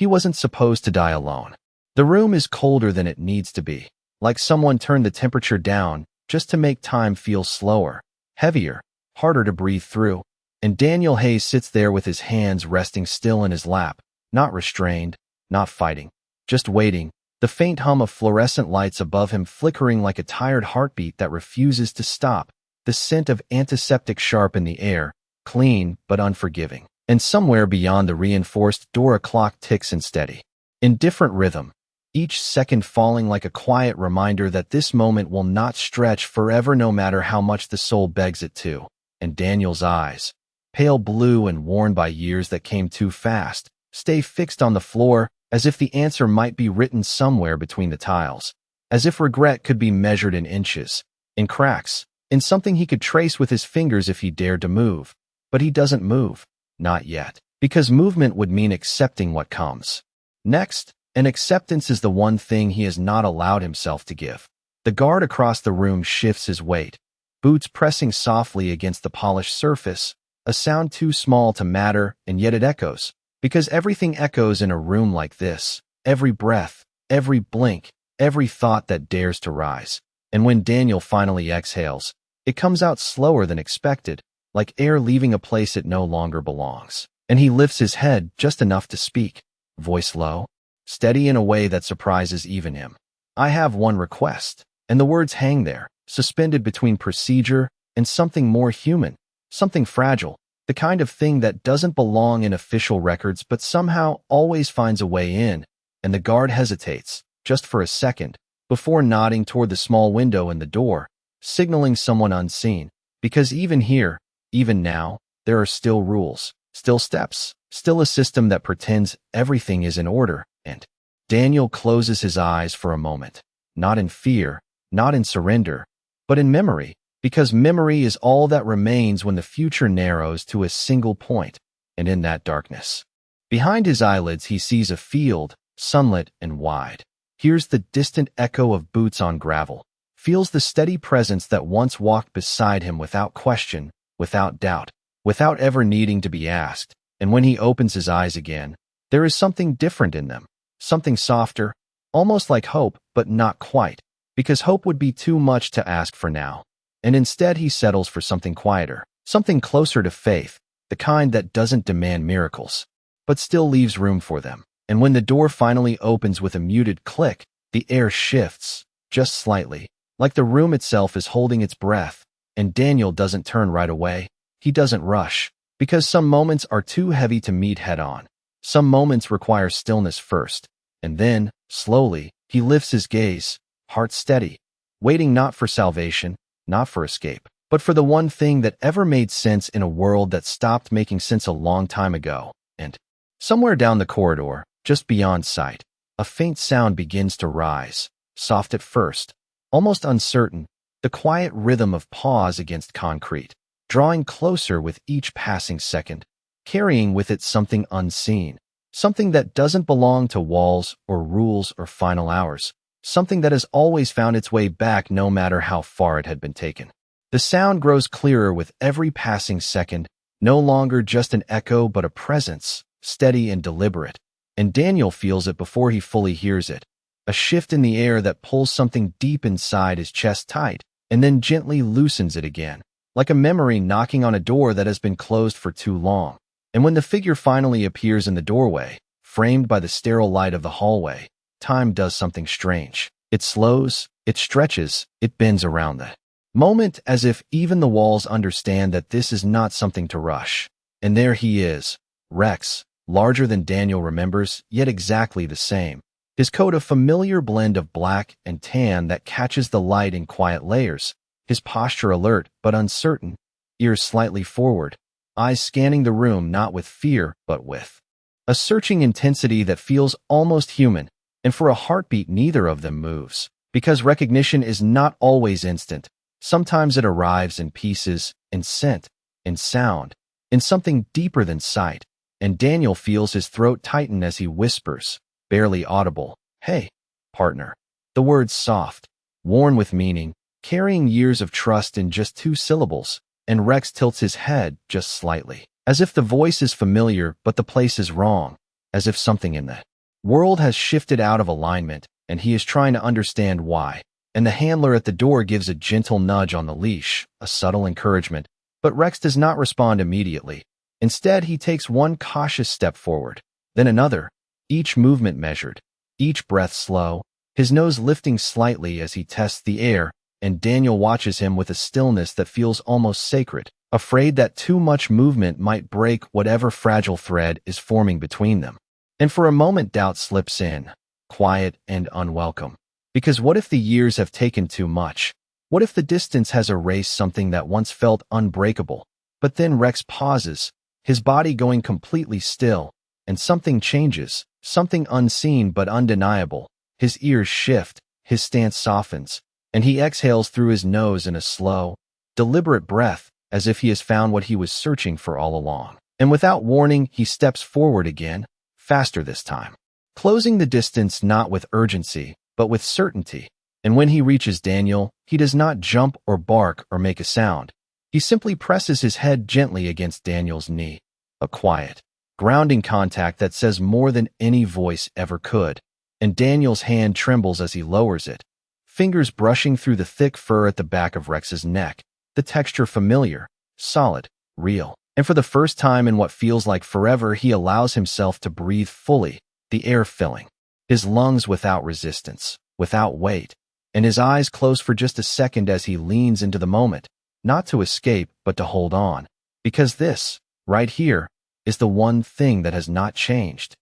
He wasn't supposed to die alone. The room is colder than it needs to be, like someone turned the temperature down just to make time feel slower, heavier, harder to breathe through. And Daniel Hayes sits there with his hands resting still in his lap, not restrained, not fighting, just waiting, the faint hum of fluorescent lights above him flickering like a tired heartbeat that refuses to stop, the scent of antiseptic sharp in the air, clean but unforgiving. And somewhere beyond the reinforced door a clock ticks in steady, in different rhythm, each second falling like a quiet reminder that this moment will not stretch forever no matter how much the soul begs it to. And Daniel's eyes, pale blue and worn by years that came too fast, stay fixed on the floor, as if the answer might be written somewhere between the tiles, as if regret could be measured in inches, in cracks, in something he could trace with his fingers if he dared to move. But he doesn't move, not yet, because movement would mean accepting what comes next, and acceptance is the one thing he has not allowed himself to give. The guard across the room shifts his weight, boots pressing softly against the polished surface, a sound too small to matter, and yet it echoes. Because everything echoes in a room like this, every breath, every blink, every thought that dares to rise. And when Daniel finally exhales, it comes out slower than expected, like air leaving a place it no longer belongs. And he lifts his head just enough to speak, voice low, steady in a way that surprises even him. I have one request. And the words hang there, suspended between procedure and something more human, something fragile. The kind of thing that doesn't belong in official records but somehow always finds a way in, and the guard hesitates, just for a second, before nodding toward the small window in the door, signaling someone unseen. Because even here, even now, there are still rules, still steps, still a system that pretends everything is in order. And Daniel closes his eyes for a moment, not in fear, not in surrender, but in memory. Because memory is all that remains when the future narrows to a single point, and in that darkness, behind his eyelids he sees a field, sunlit and wide, hears the distant echo of boots on gravel, feels the steady presence that once walked beside him without question, without doubt, without ever needing to be asked. And when he opens his eyes again, there is something different in them, something softer, almost like hope, but not quite, because hope would be too much to ask for now. And instead he settles for something quieter, something closer to faith, the kind that doesn't demand miracles, but still leaves room for them. And when the door finally opens with a muted click, the air shifts, just slightly, like the room itself is holding its breath, and Daniel doesn't turn right away. He doesn't rush, because some moments are too heavy to meet head-on. Some moments require stillness first, and then, slowly, he lifts his gaze, heart steady, waiting not for salvation, not for escape, but for the one thing that ever made sense in a world that stopped making sense a long time ago. And somewhere down the corridor, just beyond sight, a faint sound begins to rise, soft at first, almost uncertain, the quiet rhythm of paws against concrete, drawing closer with each passing second, carrying with it something unseen, something that doesn't belong to walls or rules or final hours. Something that has always found its way back no matter how far it had been taken. The sound grows clearer with every passing second, no longer just an echo but a presence, steady and deliberate. And Daniel feels it before he fully hears it, a shift in the air that pulls something deep inside his chest tight, and then gently loosens it again, like a memory knocking on a door that has been closed for too long. And when the figure finally appears in the doorway, framed by the sterile light of the hallway, time does something strange. It slows, it stretches, it bends around the moment as if even the walls understand that this is not something to rush. And there he is, Rex, larger than Daniel remembers, yet exactly the same. His coat a familiar blend of black and tan that catches the light in quiet layers, his posture alert but uncertain, ears slightly forward, eyes scanning the room not with fear but with a searching intensity that feels almost human. And for a heartbeat neither of them moves, because recognition is not always instant. Sometimes it arrives in pieces, in scent, in sound, in something deeper than sight. And Daniel feels his throat tighten as he whispers, barely audible, "Hey, partner." The words soft, worn with meaning, carrying years of trust in just 2 syllables, and Rex tilts his head just slightly, as if the voice is familiar but the place is wrong, as if something in the World has shifted out of alignment, and he is trying to understand why. And the handler at the door gives a gentle nudge on the leash, a subtle encouragement, but Rex does not respond immediately. Instead, he takes one cautious step forward, then another, each movement measured, each breath slow, his nose lifting slightly as he tests the air, and Daniel watches him with a stillness that feels almost sacred, afraid that too much movement might break whatever fragile thread is forming between them. And for a moment doubt slips in, quiet and unwelcome. Because what if the years have taken too much? What if the distance has erased something that once felt unbreakable? But then Rex pauses, his body going completely still, and something changes, something unseen but undeniable. His ears shift, his stance softens, and he exhales through his nose in a slow, deliberate breath, as if he has found what he was searching for all along. And without warning, he steps forward again, faster this time, closing the distance not with urgency, but with certainty. And when he reaches Daniel, he does not jump or bark or make a sound. He simply presses his head gently against Daniel's knee, a quiet, grounding contact that says more than any voice ever could. And Daniel's hand trembles as he lowers it, fingers brushing through the thick fur at the back of Rex's neck, the texture familiar, solid, real. And for the first time in what feels like forever, he allows himself to breathe fully, the air filling his lungs without resistance, without weight, and his eyes close for just a second as he leans into the moment, not to escape, but to hold on. Because this, right here, is the one thing that has not changed.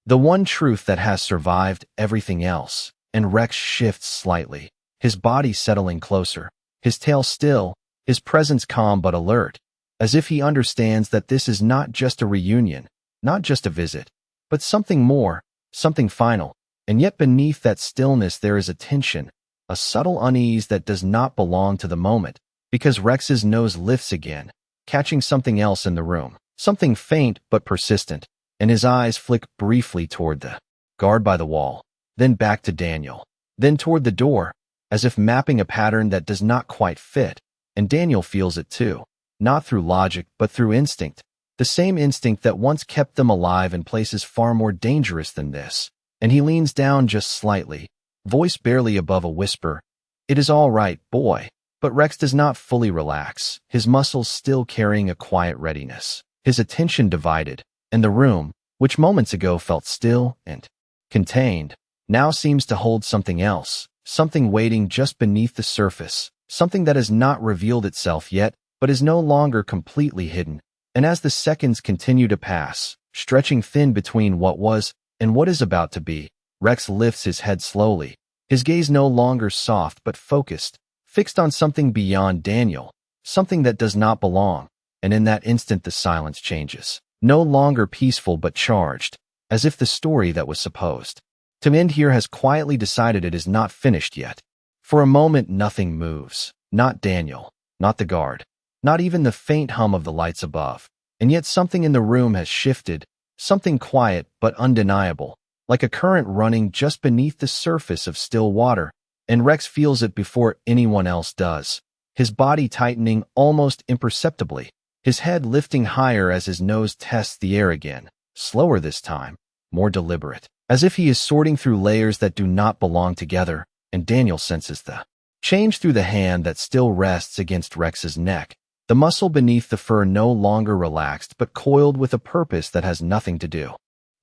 The one truth that has survived everything else. And Rex shifts slightly, his body settling closer, his tail still, his presence calm but alert, as if he understands that this is not just a reunion, not just a visit, but something more, something final. And yet beneath that stillness there is a tension, a subtle unease that does not belong to the moment, because Rex's nose lifts again, catching something else in the room, something faint but persistent, and his eyes flick briefly toward the guard by the wall, then back to Daniel, then toward the door, as if mapping a pattern that does not quite fit. And Daniel feels it too, not through logic but through instinct, the same instinct that once kept them alive in places far more dangerous than this. And he leans down just slightly, voice barely above a whisper. "It is all right, boy." But Rex does not fully relax, his muscles still carrying a quiet readiness, his attention divided, and the room, which moments ago felt still and contained, now seems to hold something else, something waiting just beneath the surface, something that has not revealed itself yet, but is no longer completely hidden. And as the seconds continue to pass, stretching thin between what was and what is about to be, Rex lifts his head slowly, his gaze no longer soft but focused, fixed on something beyond Daniel, something that does not belong. And in that instant the silence changes, no longer peaceful but charged, as if the story that was supposed to end here has quietly decided it is not finished yet. For a moment nothing moves, not Daniel, not the guard, not even the faint hum of the lights above. And yet something in the room has shifted, something quiet but undeniable, like a current running just beneath the surface of still water. And Rex feels it before anyone else does, his body tightening almost imperceptibly, his head lifting higher as his nose tests the air again, slower this time, more deliberate, as if he is sorting through layers that do not belong together. And Daniel senses the change through the hand that still rests against Rex's neck, the muscle beneath the fur no longer relaxed but coiled with a purpose that has nothing to do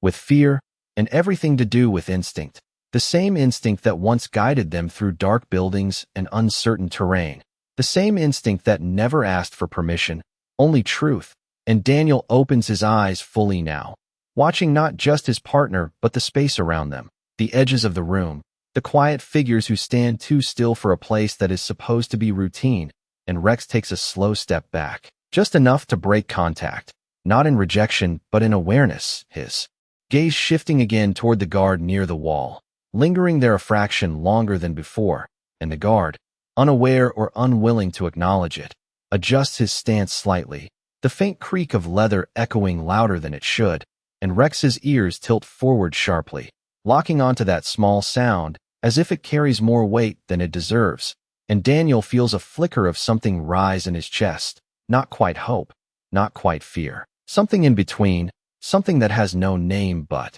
with fear and everything to do with instinct, the same instinct that once guided them through dark buildings and uncertain terrain, the same instinct that never asked for permission, only truth. And Daniel opens his eyes fully now, watching not just his partner but the space around them, the edges of the room, the quiet figures who stand too still for a place that is supposed to be routine. And Rex takes a slow step back, just enough to break contact, not in rejection but in awareness, his gaze shifting again toward the guard near the wall, lingering there a fraction longer than before. And the guard, unaware or unwilling to acknowledge it, adjusts his stance slightly, the faint creak of leather echoing louder than it should, and Rex's ears tilt forward sharply, locking onto that small sound as if it carries more weight than it deserves. And Daniel feels a flicker of something rise in his chest, not quite hope, not quite fear, something in between, something that has no name but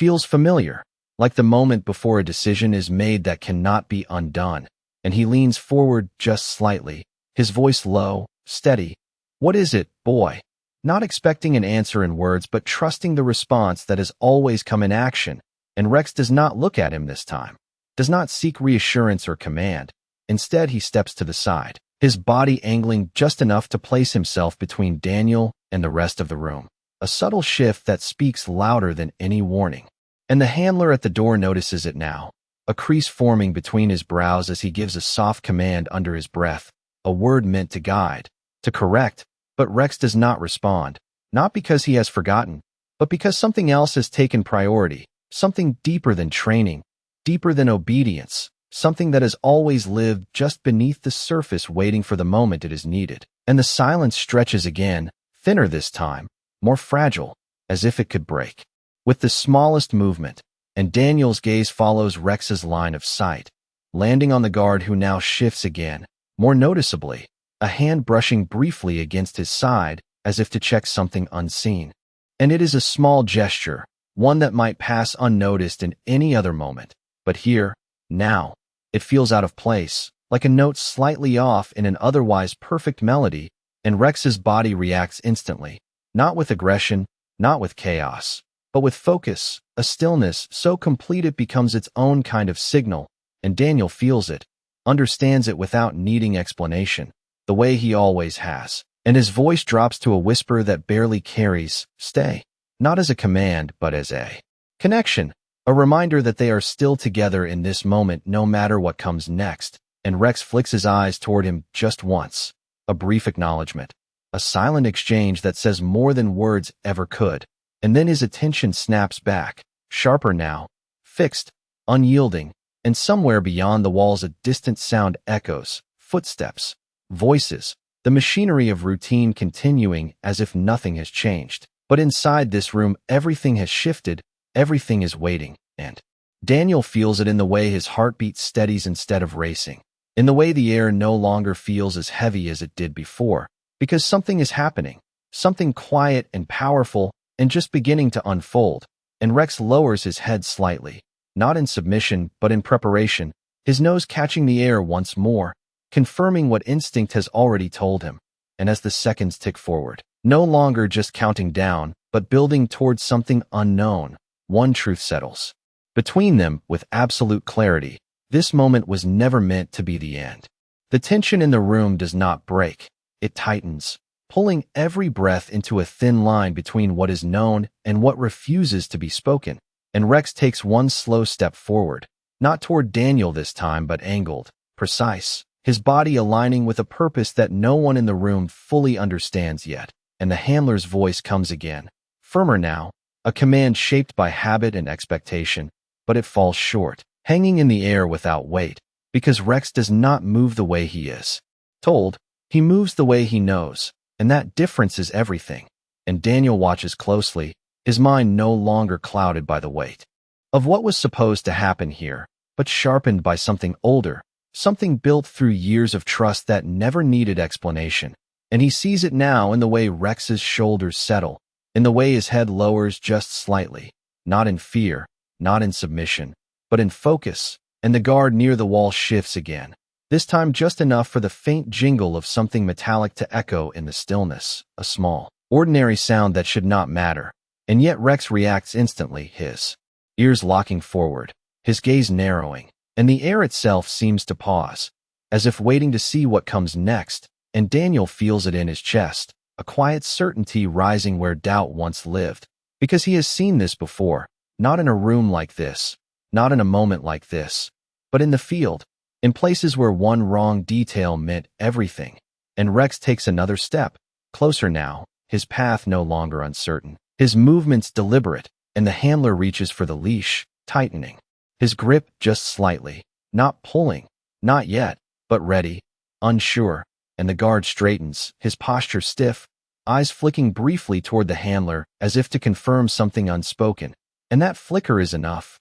feels familiar, like the moment before a decision is made that cannot be undone. And he leans forward just slightly, his voice low, steady. "What is it, boy?" Not expecting an answer in words, but trusting the response that has always come in action. And Rex does not look at him this time, does not seek reassurance or command. Instead, he steps to the side, his body angling just enough to place himself between Daniel and the rest of the room. A subtle shift that speaks louder than any warning. And the handler at the door notices it now, a crease forming between his brows as he gives a soft command under his breath, a word meant to guide, to correct. But Rex does not respond, not because he has forgotten, but because something else has taken priority, something deeper than training, deeper than obedience, something that has always lived just beneath the surface waiting for the moment it is needed. And the silence stretches again, thinner this time, more fragile, as if it could break. With the smallest movement, and Daniel's gaze follows Rex's line of sight, landing on the guard who now shifts again, more noticeably, a hand brushing briefly against his side as if to check something unseen. And it is a small gesture, one that might pass unnoticed in any other moment. But here, now, it feels out of place, like a note slightly off in an otherwise perfect melody, and Rex's body reacts instantly, not with aggression, not with chaos, but with focus, a stillness so complete it becomes its own kind of signal, and Daniel feels it, understands it without needing explanation, the way he always has. And his voice drops to a whisper that barely carries, "Stay," not as a command, but as a connection, a reminder that they are still together in this moment no matter what comes next. And Rex flicks his eyes toward him just once, a brief acknowledgement, a silent exchange that says more than words ever could. And then his attention snaps back, sharper now, fixed, unyielding, and somewhere beyond the walls a distant sound echoes, footsteps, voices, the machinery of routine continuing as if nothing has changed. But inside this room, everything has shifted, everything is waiting, and Daniel feels it in the way his heartbeat steadies instead of racing, in the way the air no longer feels as heavy as it did before, because something is happening, something quiet and powerful and just beginning to unfold. And Rex lowers his head slightly, not in submission but in preparation, his nose catching the air once more, confirming what instinct has already told him. And as the seconds tick forward, no longer just counting down, but building towards something unknown, one truth settles between them with absolute clarity. This moment was never meant to be the end. The tension in the room does not break. It tightens, pulling every breath into a thin line between what is known and what refuses to be spoken. And Rex takes one slow step forward, not toward Daniel this time, but angled, precise, his body aligning with a purpose that no one in the room fully understands yet. And the handler's voice comes again, firmer now, a command shaped by habit and expectation, but it falls short, hanging in the air without weight, because Rex does not move the way he is told, he moves the way he knows, and that difference is everything. And Daniel watches closely, his mind no longer clouded by the weight of what was supposed to happen here, but sharpened by something older, something built through years of trust that never needed explanation. And he sees it now in the way Rex's shoulders settle, in the way his head lowers just slightly, not in fear, not in submission, but in focus. And the guard near the wall shifts again, this time just enough for the faint jingle of something metallic to echo in the stillness, a small, ordinary sound that should not matter. And yet Rex reacts instantly, his ears locking forward, his gaze narrowing, and the air itself seems to pause, as if waiting to see what comes next. And Daniel feels it in his chest, a quiet certainty rising where doubt once lived, because he has seen this before, not in a room like this, not in a moment like this, but in the field, in places where one wrong detail meant everything. And Rex takes another step, closer now, his path no longer uncertain, his movements deliberate, and the handler reaches for the leash, tightening his grip just slightly, not pulling, not yet, but ready, unsure. And the guard straightens, his posture stiff, eyes flicking briefly toward the handler as if to confirm something unspoken. And that flicker is enough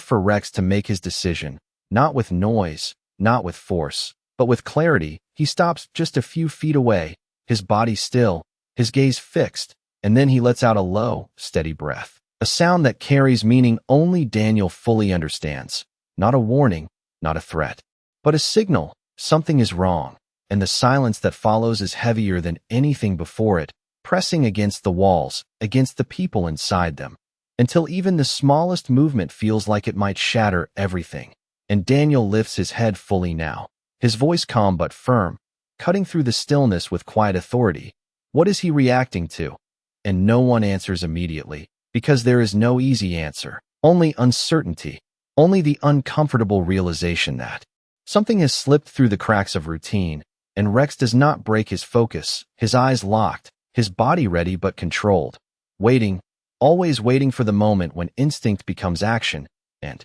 for Rex to make his decision, not with noise, not with force, but with clarity. He stops just a few feet away, his body still, his gaze fixed, and then he lets out a low, steady breath, a sound that carries meaning only Daniel fully understands. Not a warning, not a threat, but a signal something is wrong, and the silence that follows is heavier than anything before it, pressing against the walls, against the people inside them, until even the smallest movement feels like it might shatter everything. And Daniel lifts his head fully now, his voice calm but firm, cutting through the stillness with quiet authority. What is he reacting to? And no one answers immediately, because there is no easy answer, only uncertainty, only the uncomfortable realization that something has slipped through the cracks of routine, and Rex does not break his focus, his eyes locked, his body ready but controlled, waiting, always waiting for the moment when instinct becomes action, and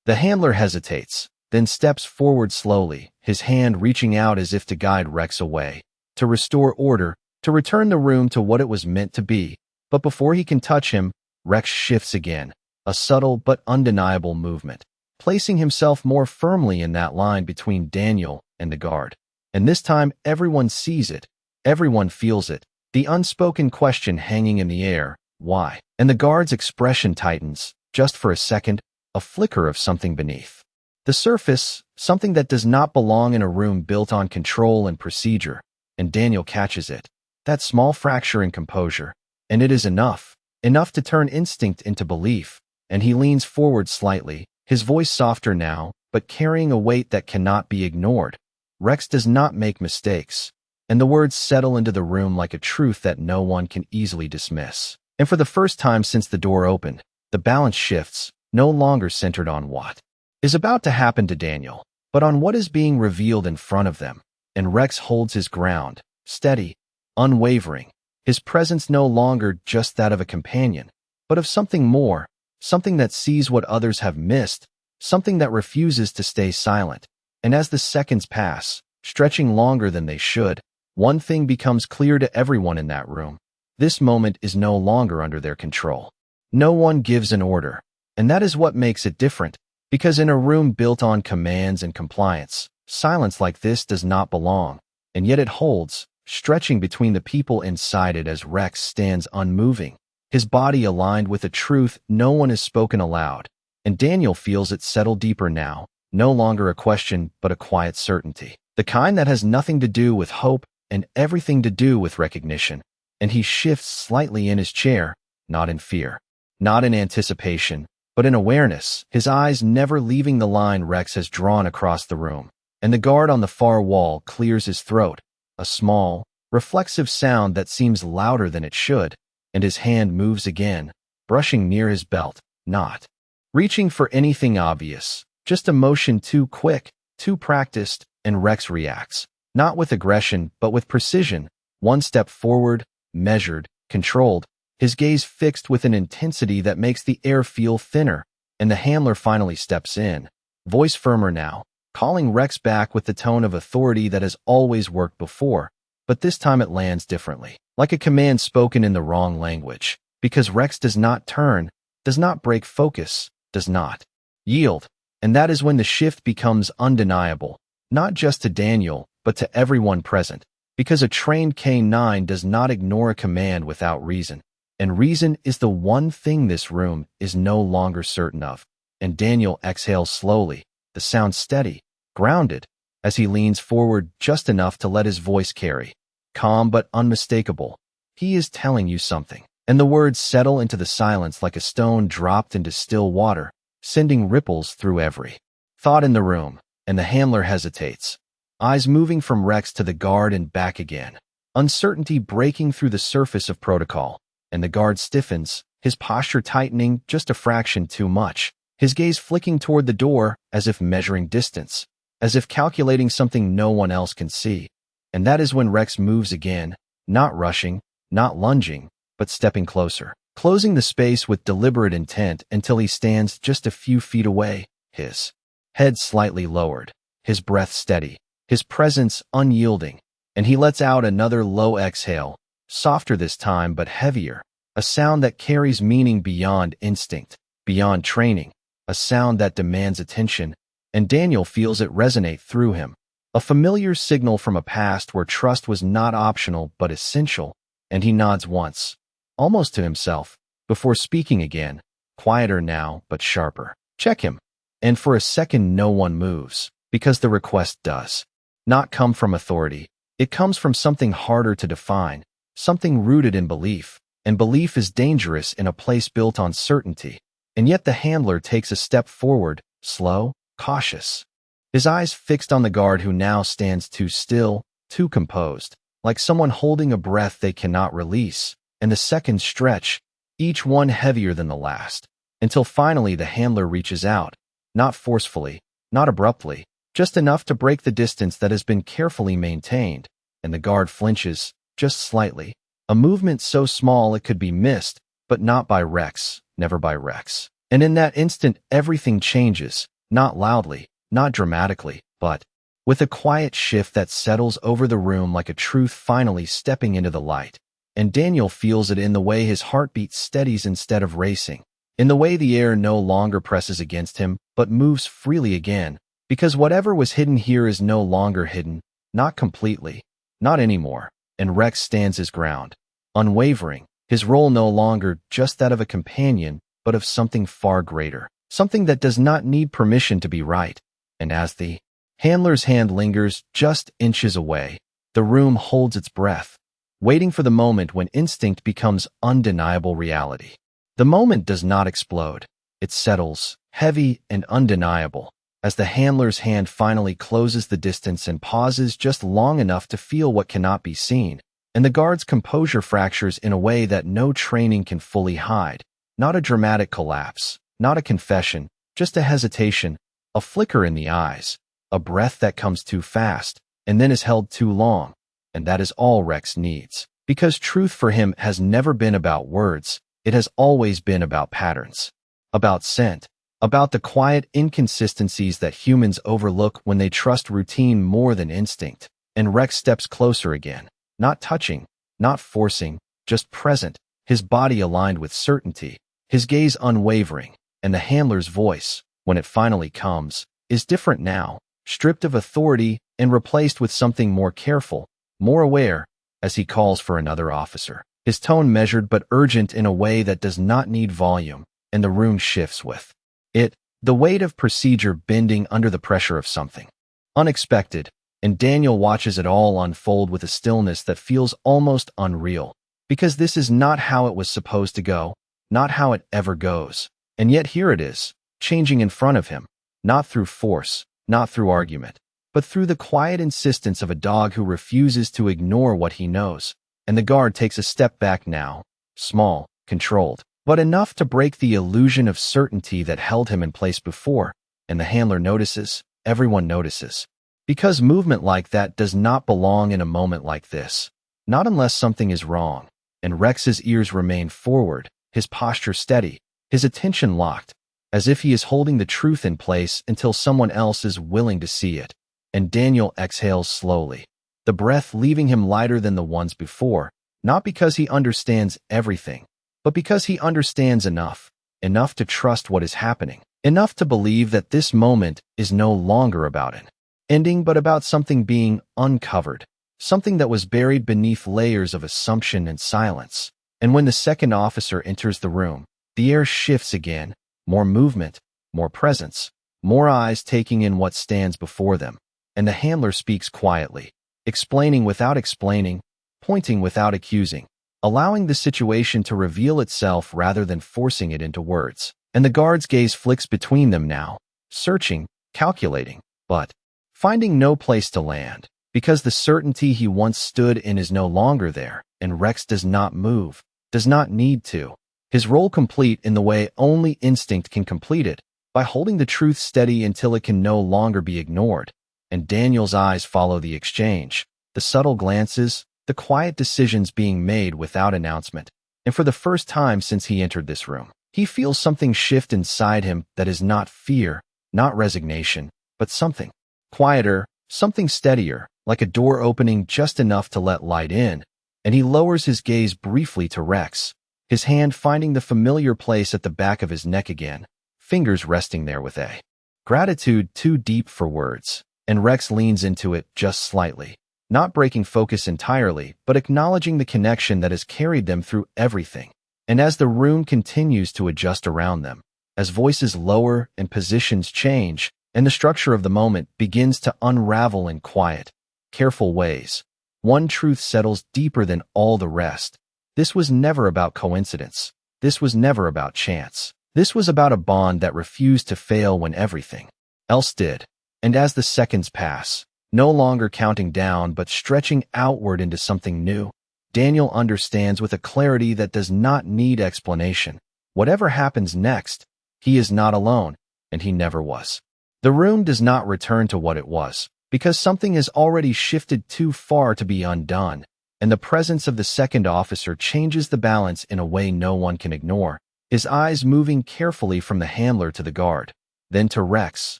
the handler hesitates, then steps forward slowly, his hand reaching out as if to guide Rex away, to restore order, to return the room to what it was meant to be. But before he can touch him, Rex shifts again, a subtle but undeniable movement, placing himself more firmly in that line between Daniel and the guard. And this time everyone sees it, everyone feels it, the unspoken question hanging in the air, why? And the guard's expression tightens, just for a second, a flicker of something beneath the surface, something that does not belong in a room built on control and procedure, and Daniel catches it, that small fracture in composure, and it is enough to turn instinct into belief, and he leans forward slightly, his voice softer now, but carrying a weight that cannot be ignored. Rex does not make mistakes, and the words settle into the room like a truth that no one can easily dismiss. And for the first time since the door opened, the balance shifts, no longer centered on what is about to happen to Daniel, but on what is being revealed in front of them. And Rex holds his ground, steady, unwavering, his presence no longer just that of a companion, but of something more, something that sees what others have missed, something that refuses to stay silent. And as the seconds pass, stretching longer than they should, one thing becomes clear to everyone in that room. This moment is no longer under their control. No one gives an order, and that is what makes it different, because in a room built on commands and compliance, silence like this does not belong, and yet it holds, stretching between the people inside it as Rex stands unmoving, his body aligned with a truth no one has spoken aloud, and Daniel feels it settle deeper now, no longer a question but a quiet certainty, the kind that has nothing to do with hope and everything to do with recognition. And he shifts slightly in his chair, not in fear, not in anticipation, but in awareness, his eyes never leaving the line Rex has drawn across the room. And the guard on the far wall clears his throat, a small, reflexive sound that seems louder than it should, and his hand moves again, brushing near his belt, not reaching for anything obvious, just a motion too quick, too practiced, and Rex reacts, not with aggression but with precision, one step forward, measured, controlled, his gaze fixed with an intensity that makes the air feel thinner, and the handler finally steps in, voice firmer now, calling Rex back with the tone of authority that has always worked before, but this time it lands differently, like a command spoken in the wrong language, because Rex does not turn, does not break focus, does not yield, and that is when the shift becomes undeniable, not just to Daniel, but to everyone present, because a trained K9 does not ignore a command without reason. And reason is the one thing this room is no longer certain of. And Daniel exhales slowly, the sound steady, grounded, as he leans forward just enough to let his voice carry, calm but unmistakable. He is telling you something. And the words settle into the silence like a stone dropped into still water, sending ripples through every thought in the room. And the handler hesitates, eyes moving from Rex to the guard and back again, uncertainty breaking through the surface of protocol. And the guard stiffens, his posture tightening just a fraction too much, his gaze flicking toward the door as if measuring distance, as if calculating something no one else can see. And that is when Rex moves again, not rushing, not lunging, but stepping closer, closing the space with deliberate intent until he stands just a few feet away, his head slightly lowered, his breath steady, his presence unyielding, and he lets out another low exhale, softer this time but heavier, a sound that carries meaning beyond instinct, beyond training, a sound that demands attention, and Daniel feels it resonate through him, a familiar signal from a past where trust was not optional but essential, and he nods once, almost to himself, before speaking again, quieter now, but sharper. Check him. And for a second no one moves, because the request does not come from authority. It comes from something harder to define, something rooted in belief, and belief is dangerous in a place built on certainty. And yet the handler takes a step forward, slow, cautious. His eyes fixed on the guard who now stands too still, too composed, like someone holding a breath they cannot release, and the seconds stretch, each one heavier than the last, until finally the handler reaches out, not forcefully, not abruptly, just enough to break the distance that has been carefully maintained, and the guard flinches, just slightly, a movement so small it could be missed, but not by Rex, never by Rex. And in that instant everything changes, not loudly, not dramatically, but with a quiet shift that settles over the room like a truth finally stepping into the light. And Daniel feels it in the way his heartbeat steadies instead of racing, in the way the air no longer presses against him, but moves freely again, because whatever was hidden here is no longer hidden, not completely, not anymore, and Rex stands his ground, unwavering, his role no longer just that of a companion, but of something far greater, something that does not need permission to be right. And as the handler's hand lingers just inches away, the room holds its breath, waiting for the moment when instinct becomes undeniable reality. The moment does not explode. It settles, heavy and undeniable, as the handler's hand finally closes the distance and pauses just long enough to feel what cannot be seen, and the guard's composure fractures in a way that no training can fully hide. Not a dramatic collapse, not a confession, just a hesitation, a flicker in the eyes, a breath that comes too fast, and then is held too long, and that is all Rex needs. Because truth for him has never been about words, it has always been about patterns, about scent, about the quiet inconsistencies that humans overlook when they trust routine more than instinct. And Rex steps closer again, not touching, not forcing, just present, his body aligned with certainty, his gaze unwavering, and the handler's voice, when it finally comes, is different now, stripped of authority and replaced with something more careful, more aware, as he calls for another officer. His tone measured but urgent in a way that does not need volume, and the room shifts with it, the weight of procedure bending under the pressure of something unexpected, and Daniel watches it all unfold with a stillness that feels almost unreal, because this is not how it was supposed to go, not how it ever goes. And yet here it is, changing in front of him, not through force, not through argument, but through the quiet insistence of a dog who refuses to ignore what he knows. And the guard takes a step back now, small, controlled, but enough to break the illusion of certainty that held him in place before, and the handler notices, everyone notices. Because movement like that does not belong in a moment like this, not unless something is wrong, and Rex's ears remain forward, his posture steady, his attention locked, as if he is holding the truth in place until someone else is willing to see it. And Daniel exhales slowly, the breath leaving him lighter than the ones before, not because he understands everything, but because he understands enough to trust what is happening, enough to believe that this moment is no longer about an ending but about something being uncovered, something that was buried beneath layers of assumption and silence. And when the second officer enters the room, the air shifts again, more movement, more presence, more eyes taking in what stands before them, and the handler speaks quietly, explaining without explaining, pointing without accusing, allowing the situation to reveal itself rather than forcing it into words. And the guard's gaze flicks between them now, searching, calculating, but finding no place to land, because the certainty he once stood in is no longer there, and Rex does not move, does not need to. His role complete in the way only instinct can complete it, by holding the truth steady until it can no longer be ignored. And Daniel's eyes follow the exchange, the subtle glances, the quiet decisions being made without announcement. And for the first time since he entered this room, he feels something shift inside him that is not fear, not resignation, but something quieter, something steadier, like a door opening just enough to let light in. And he lowers his gaze briefly to Rex, his hand finding the familiar place at the back of his neck again, fingers resting there with a gratitude too deep for words. And Rex leans into it just slightly, not breaking focus entirely, but acknowledging the connection that has carried them through everything. And as the room continues to adjust around them, as voices lower and positions change, and the structure of the moment begins to unravel in quiet, careful ways, one truth settles deeper than all the rest. This was never about coincidence. This was never about chance. This was about a bond that refused to fail when everything else did. And as the seconds pass, no longer counting down but stretching outward into something new, Daniel understands with a clarity that does not need explanation. Whatever happens next, he is not alone, and he never was. The room does not return to what it was, because something has already shifted too far to be undone, and the presence of the second officer changes the balance in a way no one can ignore, his eyes moving carefully from the handler to the guard, then to Rex,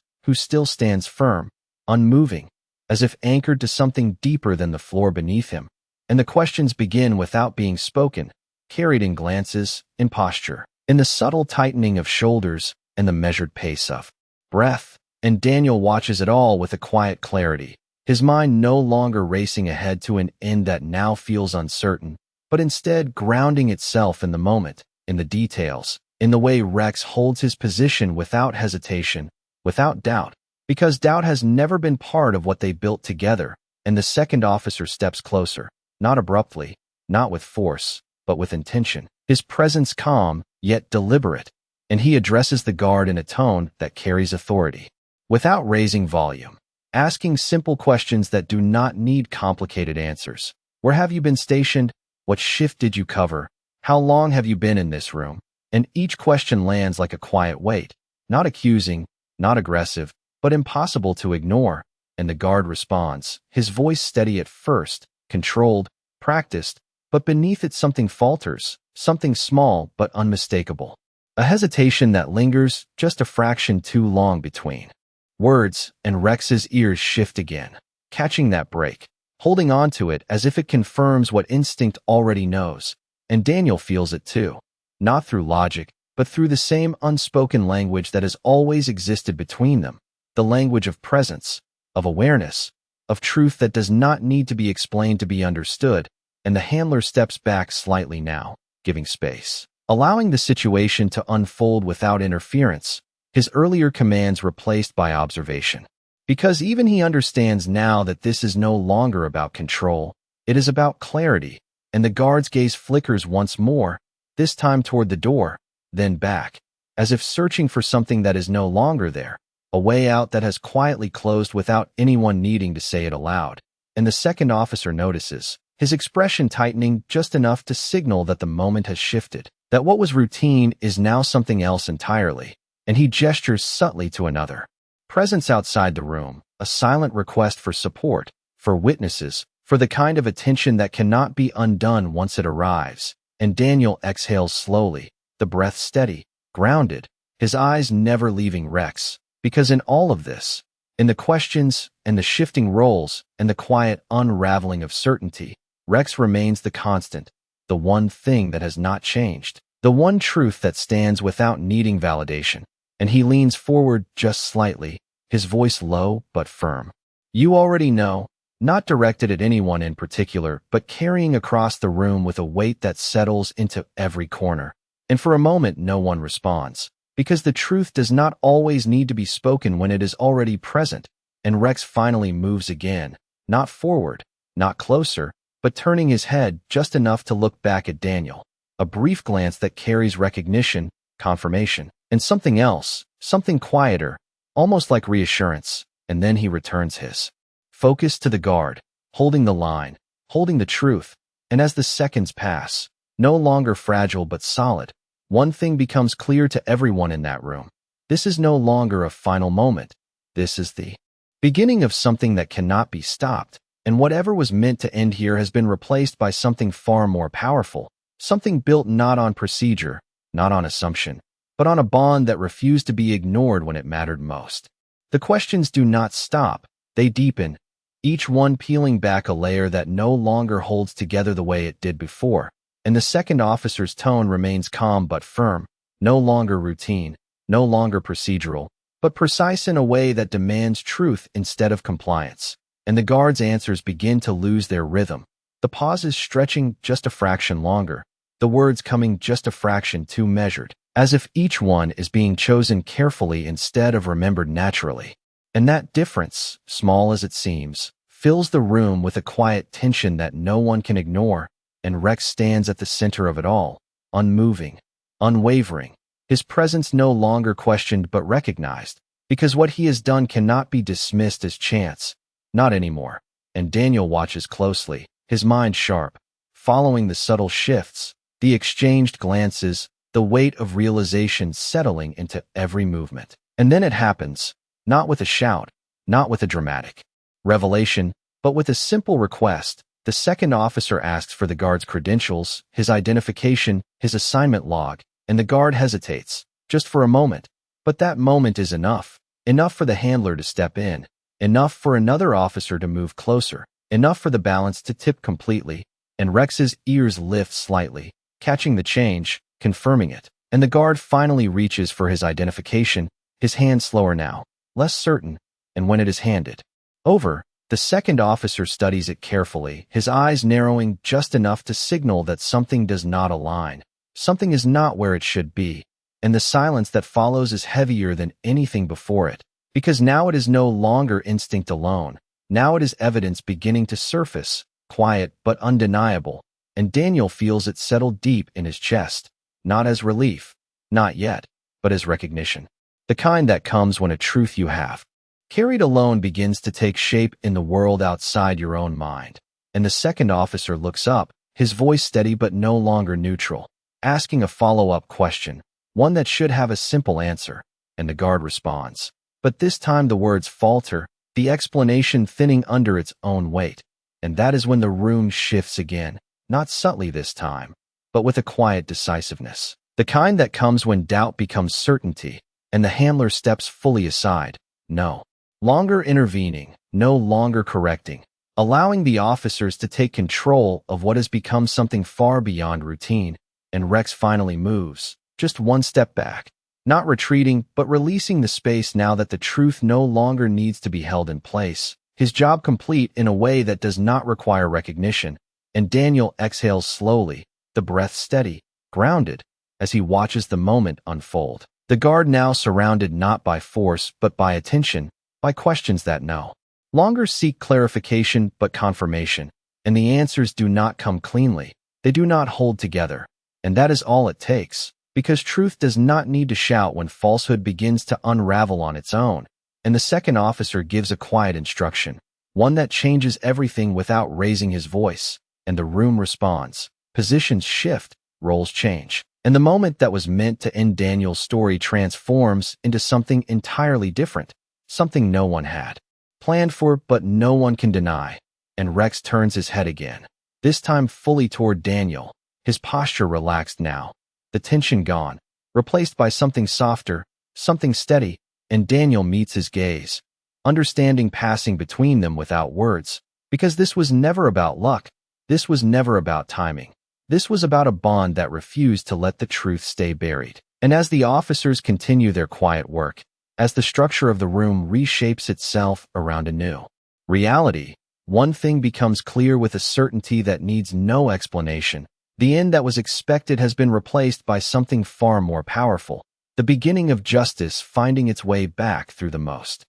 who still stands firm, unmoving, as if anchored to something deeper than the floor beneath him. And the questions begin without being spoken, carried in glances, in posture, in the subtle tightening of shoulders and the measured pace of breath. And Daniel watches it all with a quiet clarity, his mind no longer racing ahead to an end that now feels uncertain, but instead grounding itself in the moment, in the details, in the way Rex holds his position without hesitation, without doubt, because doubt has never been part of what they built together. And the second officer steps closer, not abruptly, not with force, but with intention, his presence calm, yet deliberate, and he addresses the guard in a tone that carries authority. Without raising volume, asking simple questions that do not need complicated answers. Where have you been stationed? What shift did you cover? How long have you been in this room? And each question lands like a quiet weight, not accusing, not aggressive, but impossible to ignore. And the guard responds, his voice steady at first, controlled, practiced, but beneath it something falters, something small but unmistakable. A hesitation that lingers just a fraction too long between words, and Rex's ears shift again, catching that break, holding on to it as if it confirms what instinct already knows. And Daniel feels it too, not through logic, but through the same unspoken language that has always existed between them, the language of presence, of awareness, of truth that does not need to be explained to be understood. And the handler steps back slightly now, giving space, allowing the situation to unfold without interference, his earlier commands replaced by observation. Because even he understands now that this is no longer about control, it is about clarity. And the guard's gaze flickers once more, this time toward the door, then back, as if searching for something that is no longer there, a way out that has quietly closed without anyone needing to say it aloud. And the second officer notices, his expression tightening just enough to signal that the moment has shifted, that what was routine is now something else entirely. And he gestures subtly to another presence outside the room, a silent request for support, for witnesses, for the kind of attention that cannot be undone once it arrives. And Daniel exhales slowly, the breath steady, grounded, his eyes never leaving Rex. Because in all of this, in the questions and the shifting roles and the quiet unraveling of certainty, Rex remains the constant, the one thing that has not changed, the one truth that stands without needing validation. And he leans forward just slightly, his voice low but firm. You already know, not directed at anyone in particular, but carrying across the room with a weight that settles into every corner. And for a moment no one responds, because the truth does not always need to be spoken when it is already present. And Rex finally moves again, not forward, not closer, but turning his head just enough to look back at Daniel. A brief glance that carries recognition, confirmation, and something else, something quieter, almost like reassurance. And then he returns his focus to the guard, holding the line, holding the truth. And as the seconds pass, no longer fragile but solid, one thing becomes clear to everyone in that room. This is no longer a final moment. This is the beginning of something that cannot be stopped. And whatever was meant to end here has been replaced by something far more powerful, something built not on procedure, not on assumption, but on a bond that refused to be ignored when it mattered most. The questions do not stop, they deepen, each one peeling back a layer that no longer holds together the way it did before. And the second officer's tone remains calm but firm, no longer routine, no longer procedural, but precise in a way that demands truth instead of compliance. And the guard's answers begin to lose their rhythm, the pauses stretching just a fraction longer, the words coming just a fraction too measured, as if each one is being chosen carefully instead of remembered naturally. And that difference, small as it seems, fills the room with a quiet tension that no one can ignore, and Rex stands at the center of it all, unmoving, unwavering, his presence no longer questioned but recognized, because what he has done cannot be dismissed as chance, not anymore. And Daniel watches closely, his mind sharp, following the subtle shifts, the exchanged glances, the weight of realization settling into every movement. And then it happens, not with a shout, not with a dramatic revelation, but with a simple request. The second officer asks for the guard's credentials, his identification, his assignment log, and the guard hesitates, just for a moment. But that moment is enough. Enough for the handler to step in, enough for another officer to move closer, enough for the balance to tip completely, and Rex's ears lift slightly, catching the change, confirming it. And the guard finally reaches for his identification, his hand slower now, less certain, and when it is handed over, the second officer studies it carefully, his eyes narrowing just enough to signal that something does not align. Something is not where it should be, and the silence that follows is heavier than anything before it, because now it is no longer instinct alone. Now it is evidence beginning to surface, quiet but undeniable, and Daniel feels it settle deep in his chest, not as relief, not yet, but as recognition. The kind that comes when a truth you have carried alone begins to take shape in the world outside your own mind. And the second officer looks up, his voice steady but no longer neutral, asking a follow-up question, one that should have a simple answer, and the guard responds. But this time the words falter, the explanation thinning under its own weight. And that is when the room shifts again, not subtly this time, but with a quiet decisiveness. The kind that comes when doubt becomes certainty, and the handler steps fully aside, no longer intervening, no longer correcting, allowing the officers to take control of what has become something far beyond routine. And Rex finally moves, just one step back, not retreating, but releasing the space now that the truth no longer needs to be held in place, his job complete in a way that does not require recognition. And Daniel exhales slowly, the breath steady, grounded, as he watches the moment unfold. The guard now surrounded not by force but by attention, by questions that no longer seek clarification but confirmation, and the answers do not come cleanly, they do not hold together. And that is all it takes, because truth does not need to shout when falsehood begins to unravel on its own. And the second officer gives a quiet instruction, one that changes everything without raising his voice, and the room responds. Positions shift, roles change, and the moment that was meant to end Daniel's story transforms into something entirely different, something no one had planned for but no one can deny. And Rex turns his head again, this time fully toward Daniel, his posture relaxed now, the tension gone, replaced by something softer, something steady, and Daniel meets his gaze, understanding passing between them without words, because this was never about luck, this was never about timing, this was about a bond that refused to let the truth stay buried. And as the officers continue their quiet work, as the structure of the room reshapes itself around a new reality, one thing becomes clear with a certainty that needs no explanation. The end that was expected has been replaced by something far more powerful, the beginning of justice finding its way back through the most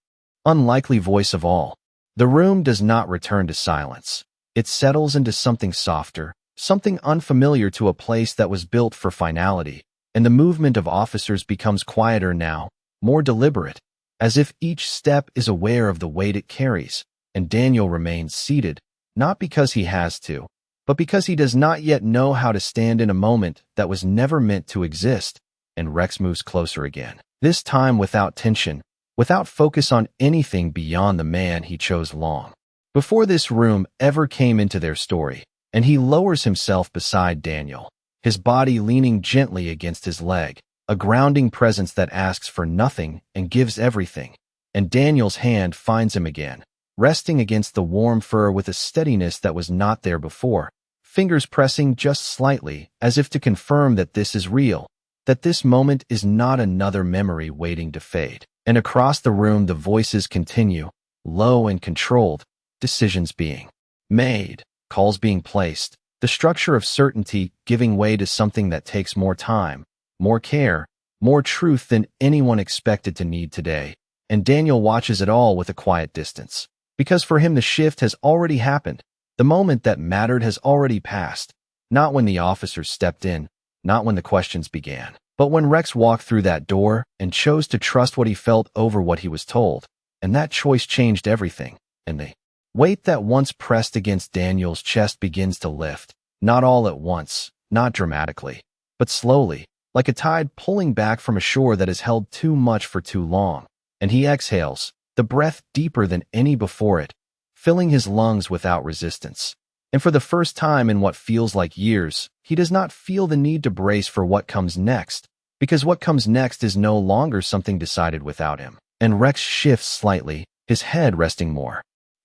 unlikely voice of all. The room does not return to silence. It settles into something softer, something unfamiliar to a place that was built for finality, and the movement of officers becomes quieter now, more deliberate, as if each step is aware of the weight it carries. And Daniel remains seated, not because he has to, but because he does not yet know how to stand in a moment that was never meant to exist. And Rex moves closer again, this time without tension, without focus on anything beyond the man he chose long before this room ever came into their story. And he lowers himself beside Daniel, his body leaning gently against his leg, a grounding presence that asks for nothing and gives everything. And Daniel's hand finds him again, resting against the warm fur with a steadiness that was not there before, fingers pressing just slightly as if to confirm that this is real, that this moment is not another memory waiting to fade. And across the room the voices continue, low and controlled, decisions being made, calls being placed, The structure of certainty giving way to something that takes more time, more care, more truth than anyone expected to need today. And Daniel watches it all with a quiet distance. Because for him the shift has already happened. The moment that mattered has already passed. Not when the officers stepped in, not when the questions began, but when Rex walked through that door and chose to trust what he felt over what he was told. And that choice changed everything. And the weight that once pressed against Daniel's chest begins to lift. Not all at once, not dramatically, but slowly, like a tide pulling back from a shore that has held too much for too long. And he exhales, the breath deeper than any before it, filling his lungs without resistance. And for the first time in what feels like years, he does not feel the need to brace for what comes next, because what comes next is no longer something decided without him. And Rex shifts slightly, his head resting more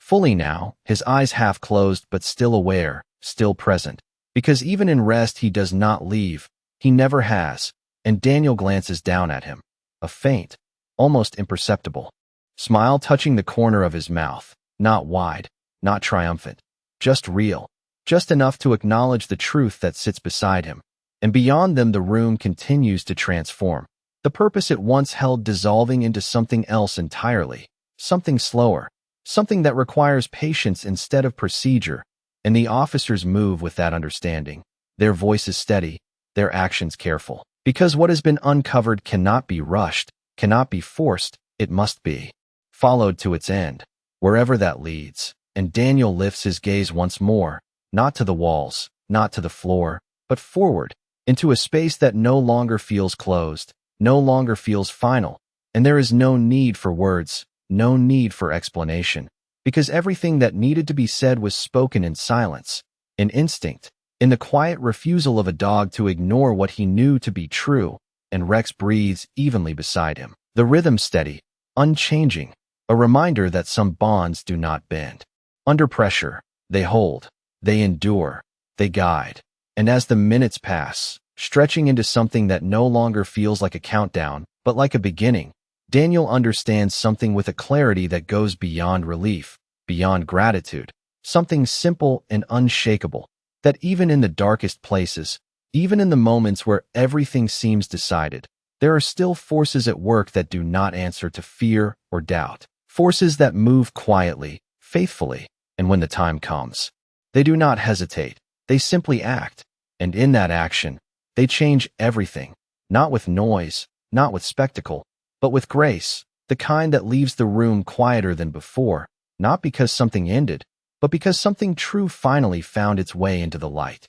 fully now, his eyes half closed but still aware, still present. Because even in rest he does not leave, he never has, and Daniel glances down at him. A faint, almost imperceptible smile touching the corner of his mouth, not wide, not triumphant, just real, just enough to acknowledge the truth that sits beside him. And beyond them the room continues to transform. The purpose it once held dissolving into something else entirely, something slower, something that requires patience instead of procedure. And the officers move with that understanding, their voices steady, their actions careful. Because what has been uncovered cannot be rushed, cannot be forced, it must be followed to its end, wherever that leads. And Daniel lifts his gaze once more, not to the walls, not to the floor, but forward, into a space that no longer feels closed, no longer feels final. And there is no need for words, no need for explanation, because everything that needed to be said was spoken in silence, in instinct, in the quiet refusal of a dog to ignore what he knew to be true. And Rex breathes evenly beside him, the rhythm steady, unchanging, a reminder that some bonds do not bend. Under pressure, they hold, they endure, they guide. And as the minutes pass, stretching into something that no longer feels like a countdown, but like a beginning, Daniel understands something with a clarity that goes beyond relief, beyond gratitude, something simple and unshakable, that even in the darkest places, even in the moments where everything seems decided, there are still forces at work that do not answer to fear or doubt, forces that move quietly, faithfully, and when the time comes, they do not hesitate, they simply act. And in that action, they change everything, not with noise, not with spectacle, but with grace, the kind that leaves the room quieter than before, not because something ended, but because something true finally found its way into the light.